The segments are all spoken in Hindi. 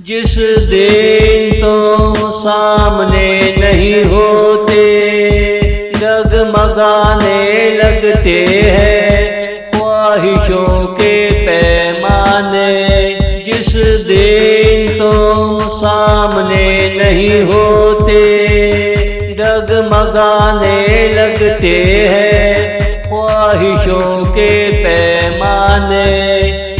जिस दिन तुम सामने नहीं होते, डगमगाने लगते हैं ख्वाहिशों के पैमाने। जिस दिन तुम सामने नहीं होते, डगमगाने लगते हैं ख्वाहिशों के पैमाने।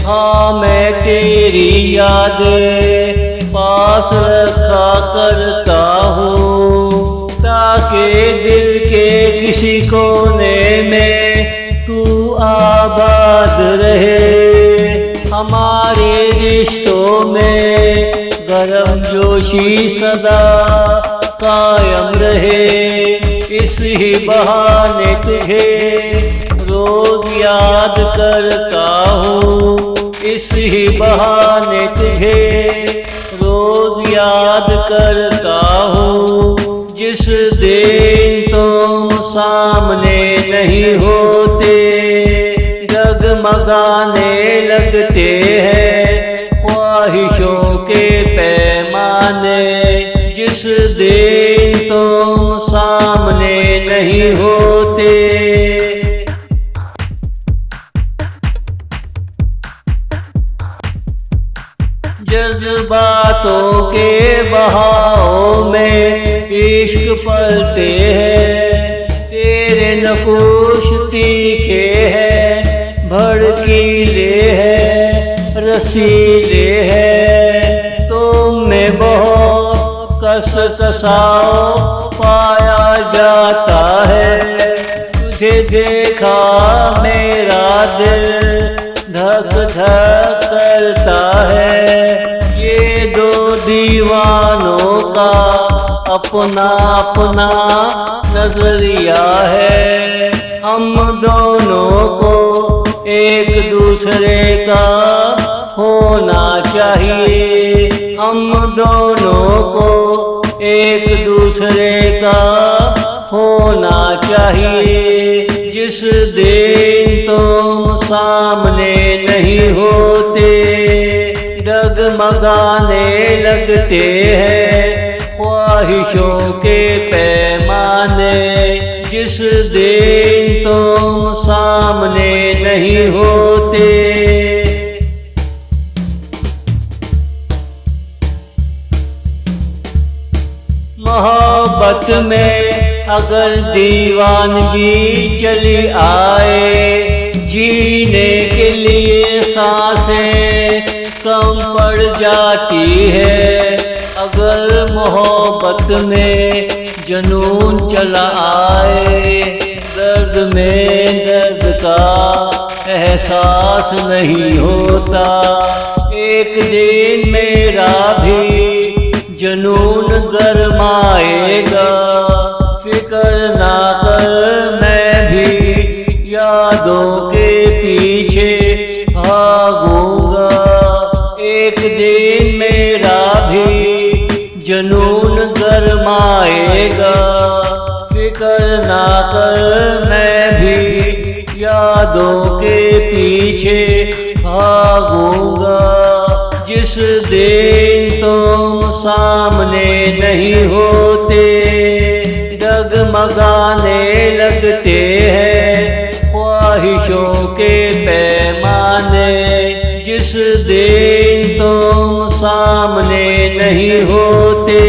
हाँ मैं तेरी यादें पास रखा करता हूँ, ताकि दिल के किसी कोने में तू आबाद रहे। हमारे रिश्तों में गर्मजोशी सदा कायम रहे। इस ही बहाने तुझे रोज याद करता हूँ, इस ही बहाने तुझे रोज याद करता हूँ। जिस दिन तुम सामने नहीं होते, डगमगाने लगते हैं ख्वाहिशों के पैमाने। जिस दिन तुम सामने नहीं होते। जज्बातों के बहाव में इश्क पलते हैं, तेरे नकुश तीखे हैं, भड़कीले हैं, रसीले हैं। तुम में बहुत कसकसाव पाया जाता है, तुझे देखा मेरा दिल धक धक करता है। ये दो दीवानों का अपना अपना नजरिया है, हम दोनों को एक दूसरे का होना चाहिए। हम दोनों को एक दूसरे का होना चाहिए। जिस दिन तुम सामने नहीं होते, डगमगाने लगते हैं ख्वाहिशों के पैमाने। जिस दिन तुम सामने नहीं होते। मोहब्बत में अगर दीवानगी चली आए, जीने के लिए सांसें कम पड़ जाती है। अगर मोहब्बत में जुनून चला आए, दर्द में दर्द का एहसास नहीं होता। एक दिन मेरा भी जुनून गरमाएगा, फिक्र ना कर मैं भी यादों के पीछे भागूंगा। एक दिन मेरा भी जुनून गरमाएगा, फिक्र ना कर मैं भी यादों के पीछे भागूंगा। जिस दिन तुम सामने नहीं होते, डगमगाने लगते हैं ख्वाहिशों के पैमाने। जिस दिन तुम सामने नहीं होते।